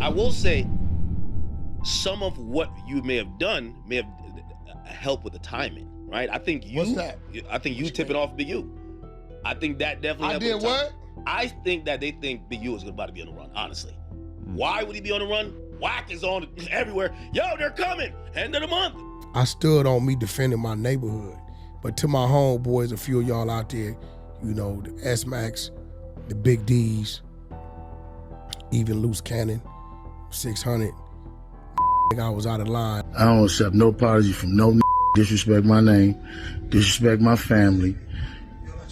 I will say some of what you may have done may have helped with the timing, right? I think you. What's that? I think you tipping off Big U. I think that definitely. I did what? I think that they think Big U is about to be on the run. Honestly, why would he be on the run? Wack is on everywhere. Yo, they're coming. End of the month. I stood on me defending my neighborhood, but to my homeboys, a few of y'all out there, you know, the S-Max, the Big D's, even Loose Cannon, 600. I was out of line. I don't accept no apology from no disrespect my name, disrespect my family,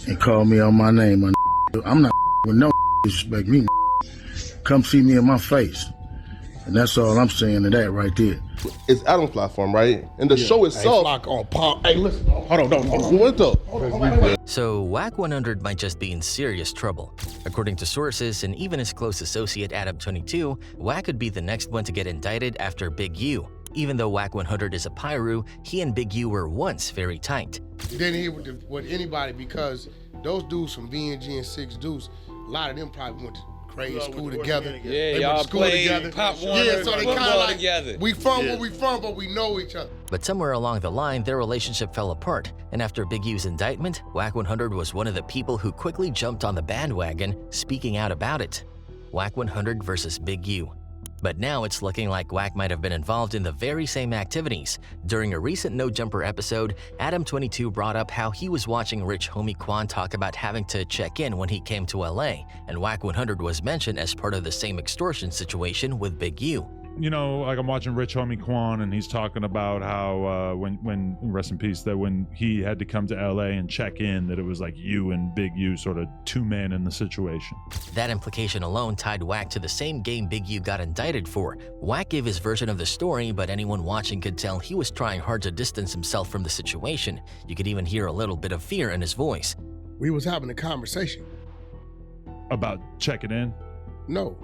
and call me on my name. I'm not with no disrespect me. Come see me in my face. And that's all I'm saying to that right there. It's Adam's platform, right? And the show itself. Hey, listen. Hold on. What the? So Wack100 might just be in serious trouble. According to sources and even his close associate Adam22, Wack could be the next one to get indicted after Big U. Even though Wack100 is a pyro, he and Big U were once very tight. Didn't hear with anybody because those dudes from BNG and Six Deuce, a lot of them probably went to grade school together. Yeah, they y'all played Pop Warner, yeah, so they kind of like, together. We from where we from, but we know each other. But somewhere along the line, their relationship fell apart, and after Big U's indictment, Wack100 was one of the people who quickly jumped on the bandwagon, speaking out about it. Wack100 versus Big U. But now it's looking like Wack might have been involved in the very same activities. During a recent No Jumper episode, Adam22 brought up how he was watching Rich Homie Quan talk about having to check in when he came to LA, and Wack100 was mentioned as part of the same extortion situation with Big U. You know, like I'm watching Rich Homie Quan, and he's talking about how when rest in peace, that when he had to come to LA and check in, that it was like you and Big U, sort of two men in the situation. That implication alone tied Wack to the same game Big U got indicted for. Wack gave his version of the story, but anyone watching could tell he was trying hard to distance himself from the situation. You could even hear a little bit of fear in his voice. We was having a conversation. About checking in? No.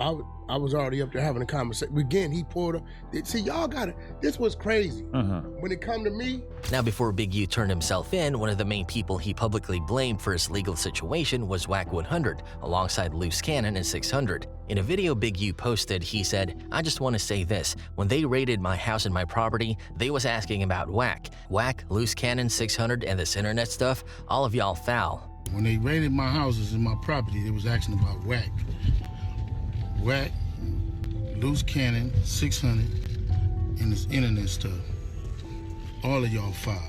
I was already up there having a conversation. Again, he pulled up. See, y'all got it. This was crazy. When it come to me. Now, before Big U turned himself in, one of the main people he publicly blamed for his legal situation was Wack100, alongside Loose Cannon and 600. In a video Big U posted, he said, "I just want to say this. When they raided my house and my property, they was asking about Wack. Wack, Loose Cannon, 600, and this internet stuff, all of y'all foul." When they raided my houses and my property, they was asking about Wack. Wack, Loose Cannon, 600, and this internet stuff. All of y'all foul.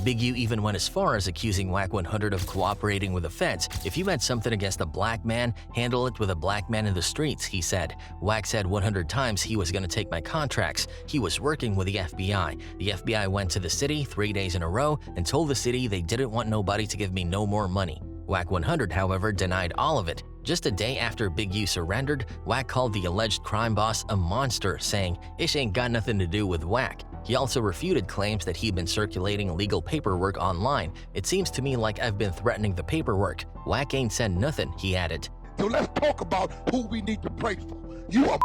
Big U even went as far as accusing Wack100 of cooperating with the feds. If you had something against a black man, handle it with a black man in the streets, he said. Wack said 100 times he was going to take my contracts. He was working with the FBI. The FBI went to the city 3 days in a row and told the city they didn't want nobody to give me no more money. Wack100, however, denied all of it. Just a day after Big U surrendered, Wack called the alleged crime boss a monster, saying, "Ish ain't got nothing to do with Wack." He also refuted claims that he'd been circulating legal paperwork online. "It seems to me like I've been threatening the paperwork. Wack ain't sent nothing," he added. So let's talk about who we need to pray for. You a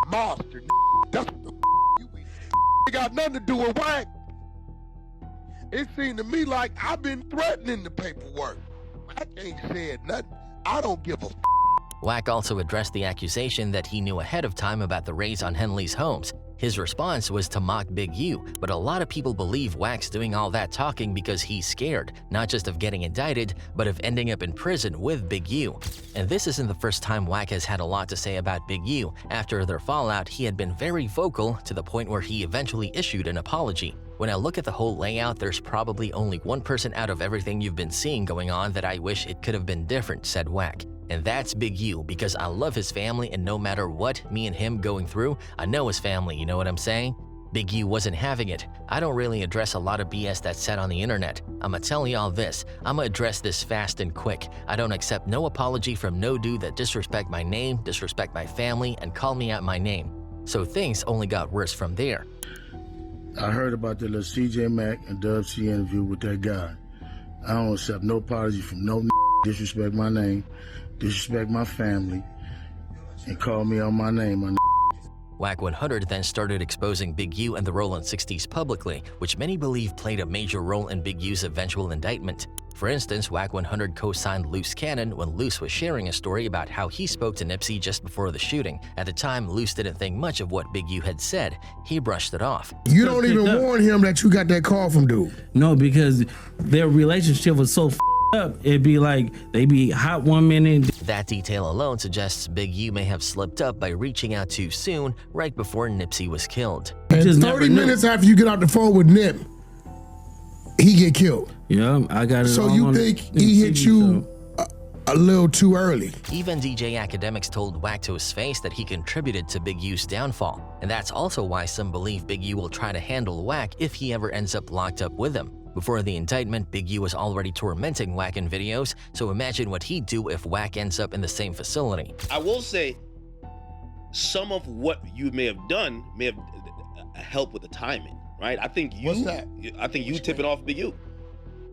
monster. That's what the you be. It got nothing to do with Wack. It seemed to me like I've been threatening the paperwork. Wack ain't said nothing. I don't give a Wack also addressed the accusation that he knew ahead of time about the raids on Henley's homes. His response was to mock Big U, but a lot of people believe Wack's doing all that talking because he's scared, not just of getting indicted, but of ending up in prison with Big U. And this isn't the first time Wack has had a lot to say about Big U. After their fallout, he had been very vocal to the point where he eventually issued an apology. "When I look at the whole layout, there's probably only one person out of everything you've been seeing going on that I wish it could have been different," said Wack. And that's Big U, because I love his family, and no matter what me and him going through, I know his family, you know what I'm saying? Big U wasn't having it. "I don't really address a lot of BS that's said on the internet. I'ma tell y'all this, I'ma address this fast and quick. I don't accept no apology from no dude that disrespect my name, disrespect my family, and call me out my name." So things only got worse from there. I heard about the little CJ Mack and Dub C interview with that guy. I don't accept no apology from no disrespect my name, disrespect my family, and call me on my name. Wack100 then started exposing Big U and the Rollin 60s publicly, which many believe played a major role in Big U's eventual indictment. For instance, Wack100 co-signed Luce Cannon when Luce was sharing a story about how he spoke to Nipsey just before the shooting. At the time, Luce didn't think much of what Big U had said. He brushed it off. You don't even warn him that you got that call from dude. No, because their relationship was so up. It'd be like they be hot one minute. That detail alone suggests Big U may have slipped up by reaching out too soon, right before Nipsey was killed. And 30 minutes after you get out the phone with Nip, he get killed. Yeah, I got it. So you think he hit you a little too early? Even DJ Academics told Wack to his face that he contributed to Big U's downfall. And that's also why some believe Big U will try to handle Wack if he ever ends up locked up with him. Before the indictment, Big U was already tormenting Wack in videos, so imagine what he'd do if Wack ends up in the same facility. I will say, some of what you may have done may have helped with the timing, right? I think you. What's that? I think you tipping off Big U.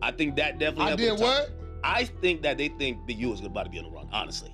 I think that definitely. I helped did with the timing. what? I think that they think Big U is about to be on the run. Honestly,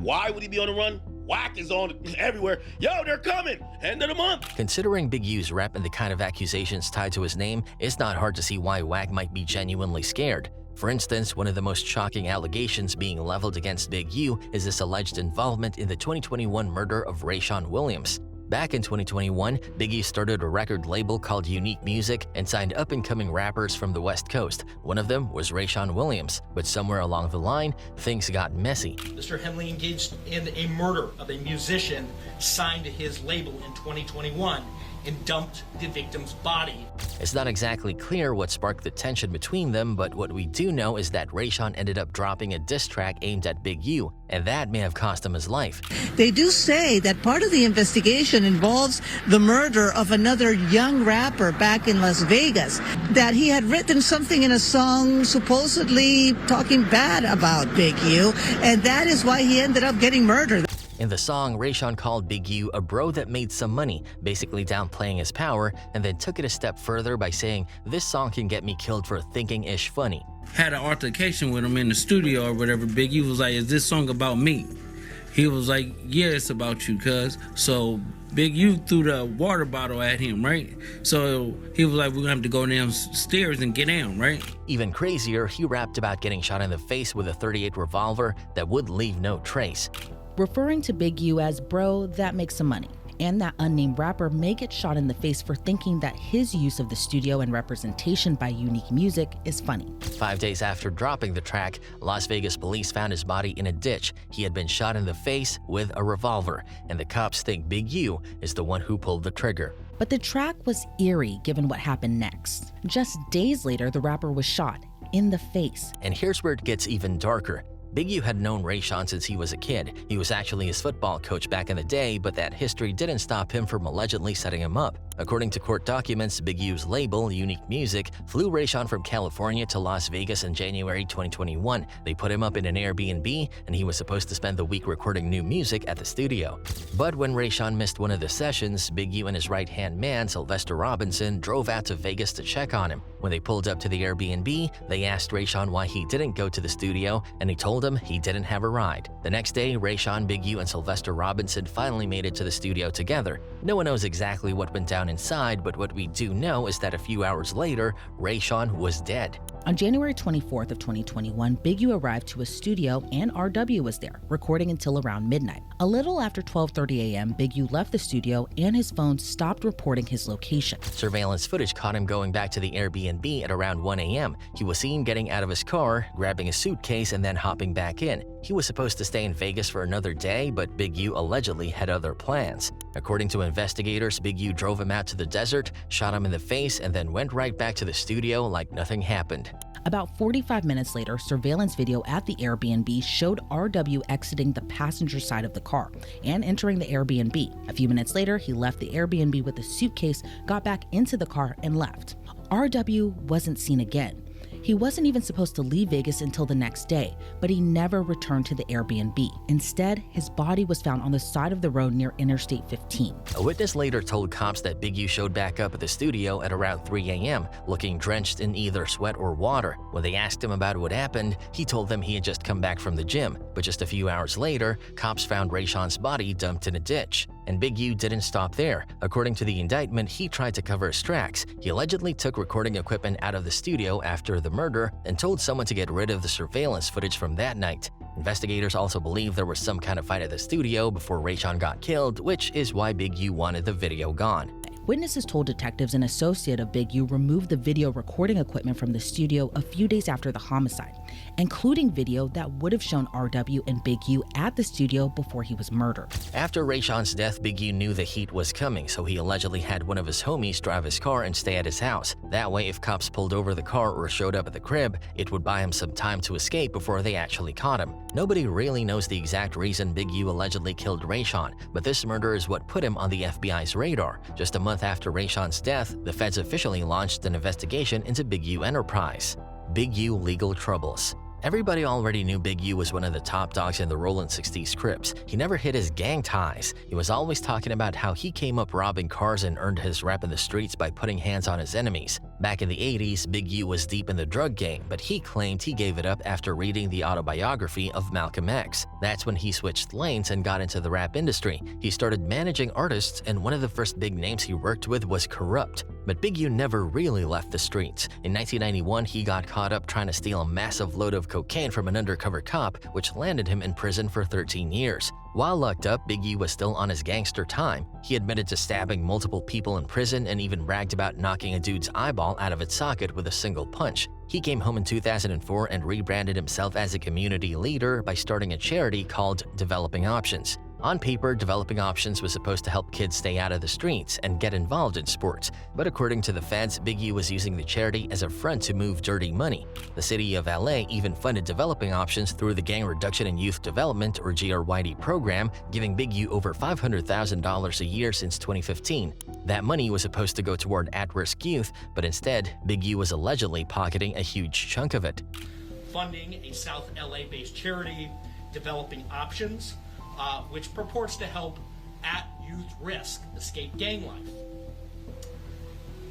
why would he be on the run? Wack is on everywhere. Yo, they're coming. End of the month. Considering Big U's rep and the kind of accusations tied to his name, it's not hard to see why Wack might be genuinely scared. For instance, one of the most shocking allegations being leveled against Big U is this alleged involvement in the 2021 murder of Rayshawn Williams. Back in 2021, Big U started a record label called Unique Music and signed up-and-coming rappers from the West Coast. One of them was Rayshawn Williams, but somewhere along the line, things got messy. Mr. Henley engaged in a murder of a musician signed to his label in 2021 and dumped the victim's body. It's not exactly clear what sparked the tension between them, but what we do know is that Rayshawn ended up dropping a diss track aimed at Big U, and that may have cost him his life. They do say that part of the investigation involves the murder of another young rapper back in Las Vegas, that he had written something in a song supposedly talking bad about Big U, and that is why he ended up getting murdered. In the song, Rayshawn called Big U a bro that made some money, basically downplaying his power, and then took it a step further by saying, "This song can get me killed for thinking-ish funny." Had an altercation with him in the studio or whatever. Big U was like, "Is this song about me?" He was like, "Yeah, it's about you, cuz." So Big U threw the water bottle at him, right? So he was like, "We're gonna have to go downstairs and get down," right? Even crazier, he rapped about getting shot in the face with a .38 revolver that would leave no trace. Referring to Big U as bro that makes some money, and that unnamed rapper may get shot in the face for thinking that his use of the studio and representation by Unique Music is funny. 5 days after dropping the track, Las Vegas police found his body in a ditch. He had been shot in the face with a revolver, and the cops think Big U is the one who pulled the trigger. But the track was eerie given what happened next. Just days later, the rapper was shot in the face. And here's where it gets even darker. Big U had known Rayshawn since he was a kid. He was actually his football coach back in the day, but that history didn't stop him from allegedly setting him up. According to court documents, Big U's label, Unique Music, flew Rayshawn from California to Las Vegas in January 2021. They put him up in an Airbnb, and he was supposed to spend the week recording new music at the studio. But when Rayshawn missed one of the sessions, Big U and his right-hand man, Sylvester Robinson, drove out to Vegas to check on him. When they pulled up to the Airbnb, they asked Rayshawn why he didn't go to the studio, and he told them he didn't have a ride. The next day, Rayshawn, Big U, and Sylvester Robinson finally made it to the studio together. No one knows exactly what went down inside, but what we do know is that a few hours later, Rayshawn was dead. On January 24th of 2021, Big U arrived to his studio and RW was there, recording until around midnight. A little after 12:30 a.m., Big U left the studio and his phone stopped reporting his location. Surveillance footage caught him going back to the Airbnb at around 1 a.m. He was seen getting out of his car, grabbing a suitcase, and then hopping back in. He was supposed to stay in Vegas for another day, but Big U allegedly had other plans. According to investigators, Big U drove him out to the desert, shot him in the face, and then went right back to the studio like nothing happened. About 45 minutes later, surveillance video at the Airbnb showed RW exiting the passenger side of the car and entering the Airbnb. A few minutes later, he left the Airbnb with a suitcase, got back into the car, and left. RW wasn't seen again. He wasn't even supposed to leave Vegas until the next day, but he never returned to the Airbnb. Instead, his body was found on the side of the road near Interstate 15. A witness later told cops that Big U showed back up at the studio at around 3 a.m., looking drenched in either sweat or water. When they asked him about what happened, he told them he had just come back from the gym, but just a few hours later, cops found Rayshawn's body dumped in a ditch. And Big U didn't stop there. According to the indictment, he tried to cover his tracks. He allegedly took recording equipment out of the studio after the murder and told someone to get rid of the surveillance footage from that night. Investigators also believe there was some kind of fight at the studio before Rayshawn got killed, which is why Big U wanted the video gone. Witnesses told detectives an associate of Big U removed the video recording equipment from the studio a few days after the homicide, including video that would have shown RW and Big U at the studio before he was murdered. After Rayshawn's death, Big U knew the heat was coming, so he allegedly had one of his homies drive his car and stay at his house. That way, if cops pulled over the car or showed up at the crib, it would buy him some time to escape before they actually caught him. Nobody really knows the exact reason Big U allegedly killed Rayshawn, but this murder is what put him on the FBI's radar. Just a month after Rayshawn's death, the feds officially launched an investigation into Big U Enterprise. Big U legal troubles. Everybody already knew Big U was one of the top dogs in the Rollin 60s Crips. He never hid his gang ties. He was always talking about how he came up robbing cars and earned his rep in the streets by putting hands on his enemies. Back in the 80s, Big U was deep in the drug game, but he claimed he gave it up after reading the autobiography of Malcolm X. That's when he switched lanes and got into the rap industry. He started managing artists, and one of the first big names he worked with was Corrupt. But Big U never really left the streets. In 1991, he got caught up trying to steal a massive load of cocaine from an undercover cop, which landed him in prison for 13 years. While locked up, Big U was still on his gangster time. He admitted to stabbing multiple people in prison and even bragged about knocking a dude's eyeball out of its socket with a single punch. He came home in 2004 and rebranded himself as a community leader by starting a charity called Developing Options. On paper, Developing Options was supposed to help kids stay out of the streets and get involved in sports, but according to the feds, Big U was using the charity as a front to move dirty money. The city of LA even funded Developing Options through the Gang Reduction and Youth Development, or GRYD program, giving Big U over $500,000 a year since 2015. That money was supposed to go toward at-risk youth, but instead, Big U was allegedly pocketing a huge chunk of it. Funding a South LA-based charity, Developing Options, which purports to help at-youth risk escape gang life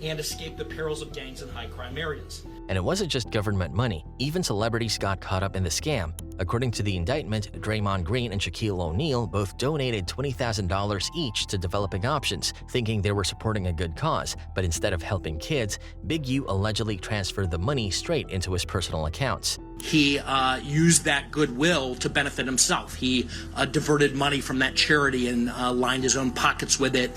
and escape the perils of gangs in high-crime areas. And it wasn't just government money. Even celebrities got caught up in the scam. According to the indictment, Draymond Green and Shaquille O'Neal both donated $20,000 each to Developing Options, thinking they were supporting a good cause. But instead of helping kids, Big U allegedly transferred the money straight into his personal accounts. He used that goodwill to benefit himself. He diverted money from that charity and lined his own pockets with it.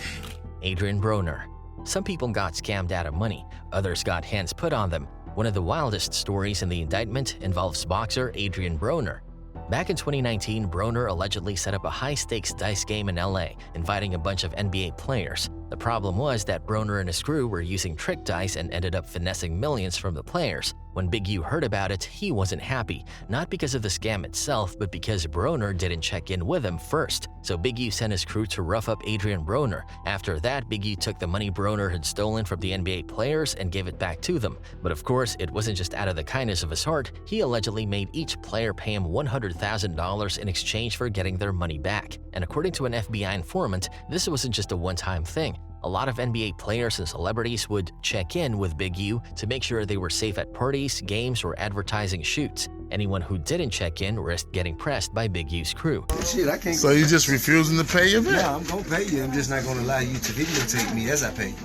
Adrien Broner. Some people got scammed out of money. Others got hands put on them. One of the wildest stories in the indictment involves boxer Adrien Broner. Back in 2019, Broner allegedly set up a high-stakes dice game in LA, inviting a bunch of NBA players. The problem was that Broner and his crew were using trick dice and ended up finessing millions from the players. When Big U heard about it, he wasn't happy, not because of the scam itself, but because Broner didn't check in with him first. So Big U sent his crew to rough up Adrien Broner. After that, Big U took the money Broner had stolen from the NBA players and gave it back to them. But of course, it wasn't just out of the kindness of his heart. He allegedly made each player pay him $100,000 in exchange for getting their money back. And according to an FBI informant, this wasn't just a one-time thing. A lot of NBA players and celebrities would check in with Big U to make sure they were safe at parties, games, or advertising shoots. Anyone who didn't check in risked getting pressed by Big U's crew. Shit, I can't. So you just refusing to pay your bill? Yeah, I'm gonna pay you. I'm just not gonna allow you to videotape me as I pay you.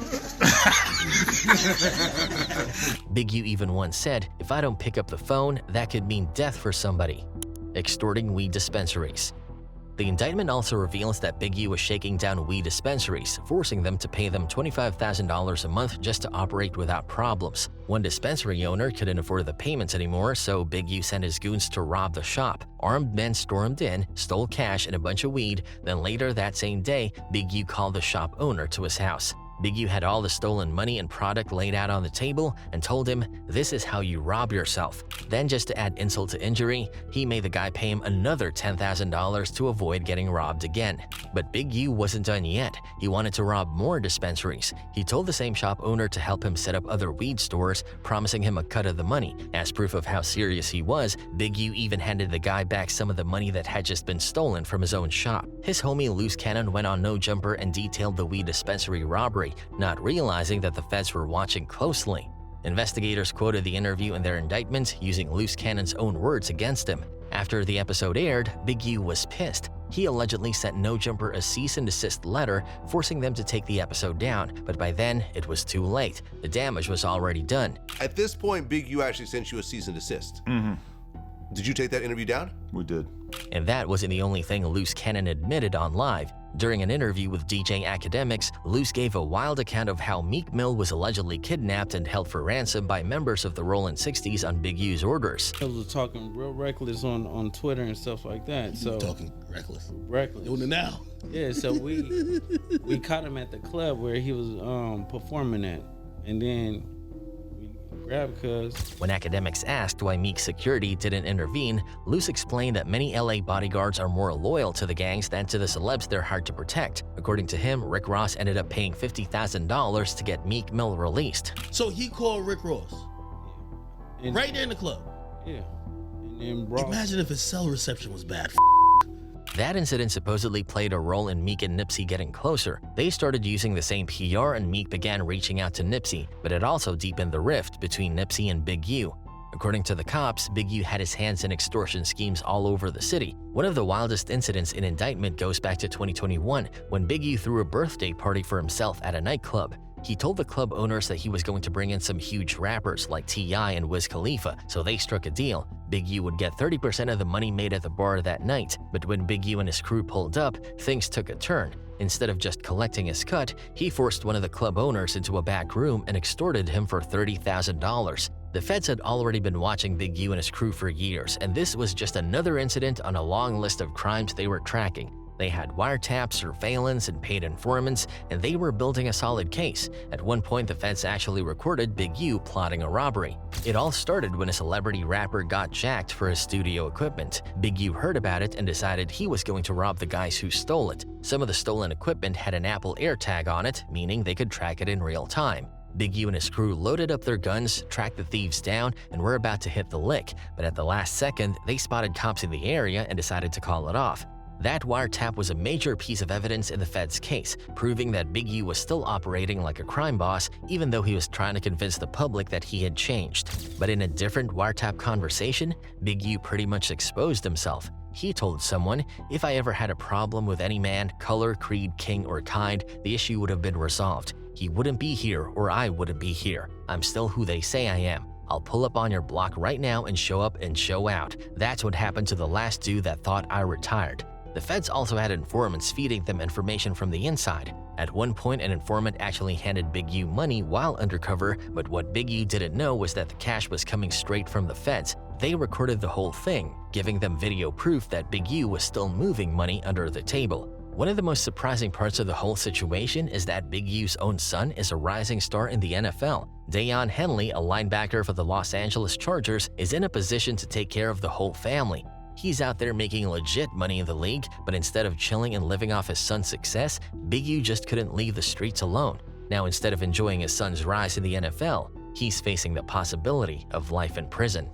Big U even once said, "If I don't pick up the phone, that could mean death for somebody." Extorting weed dispensaries. The indictment also reveals that Big U was shaking down weed dispensaries, forcing them to pay them $25,000 a month just to operate without problems. One dispensary owner couldn't afford the payments anymore, so Big U sent his goons to rob the shop. Armed men stormed in, stole cash and a bunch of weed. Then later that same day, Big U called the shop owner to his house. Big U had all the stolen money and product laid out on the table and told him, "This is how you rob yourself." Then, just to add insult to injury, he made the guy pay him another $10,000 to avoid getting robbed again. But Big U wasn't done yet. He wanted to rob more dispensaries. He told the same shop owner to help him set up other weed stores, promising him a cut of the money. As proof of how serious he was, Big U even handed the guy back some of the money that had just been stolen from his own shop. His homie Loose Cannon went on No Jumper and detailed the weed dispensary robbery, not realizing that the feds were watching closely. Investigators quoted the interview in their indictment, using Loose Cannon's own words against him. After the episode aired, Big U was pissed. He allegedly sent No Jumper a cease and desist letter forcing them to take the episode down, but by then it was too late. The damage was already done. At this point, Big U actually sent you a cease and desist. Did you take that interview down? We did. And that wasn't the only thing Loose Cannon admitted on live. During an interview with DJ Academics, Loose gave a wild account of how Meek Mill was allegedly kidnapped and held for ransom by members of the Rollin 60s on Big U's orders. I was talking real reckless on Twitter and stuff like that. So Talking reckless. reckless. Doing it now. Yeah, so we caught him at the club where he was performing at, and then we grabbed Cuz. When Academics asked why Meek's security didn't intervene, Loose explained that many LA bodyguards are more loyal to the gangs than to the celebs they're hard to protect. According to him, Rick Ross ended up paying $50,000 to get Meek Mill released. So he called Rick Ross. And, Right there in the club. Yeah. And then Ross. Imagine if his cell reception was bad. That incident supposedly played a role in Meek and Nipsey getting closer. They started using the same PR and Meek began reaching out to Nipsey, but it also deepened the rift between Nipsey and Big U. According to the cops, Big U had his hands in extortion schemes all over the city. One of the wildest incidents in indictment goes back to 2021, when Big U threw a birthday party for himself at a nightclub. He told the club owners that he was going to bring in some huge rappers like T.I. and Wiz Khalifa, so they struck a deal. Big U would get 30% of the money made at the bar that night, but when Big U and his crew pulled up, things took a turn. Instead of just collecting his cut, he forced one of the club owners into a back room and extorted him for $30,000. The feds had already been watching Big U and his crew for years, and this was just another incident on a long list of crimes they were tracking. They had wiretaps, surveillance, and paid informants, and they were building a solid case. At one point, the feds actually recorded Big U plotting a robbery. It all started when a celebrity rapper got jacked for his studio equipment. Big U heard about it and decided he was going to rob the guys who stole it. Some of the stolen equipment had an Apple AirTag on it, meaning they could track it in real time. Big U and his crew loaded up their guns, tracked the thieves down, and were about to hit the lick, but at the last second, they spotted cops in the area and decided to call it off. That wiretap was a major piece of evidence in the Fed's case, proving that Big U was still operating like a crime boss, even though he was trying to convince the public that he had changed. But in a different wiretap conversation, Big U pretty much exposed himself. He told someone, "If I ever had a problem with any man, color, creed, king, or kind, the issue would have been resolved. He wouldn't be here, or I wouldn't be here. I'm still who they say I am. I'll pull up on your block right now and show up and show out. That's what happened to the last dude that thought I retired." The feds also had informants feeding them information from the inside. At one point, an informant actually handed Big U money while undercover, but what Big U didn't know was that the cash was coming straight from the feds. They recorded the whole thing, giving them video proof that Big U was still moving money under the table. One of the most surprising parts of the whole situation is that Big U's own son is a rising star in the NFL. Dayon Henley, a linebacker for the Los Angeles Chargers, is in a position to take care of the whole family. He's out there making legit money in the league, but instead of chilling and living off his son's success, Big U just couldn't leave the streets alone. Now, instead of enjoying his son's rise in the NFL, he's facing the possibility of life in prison.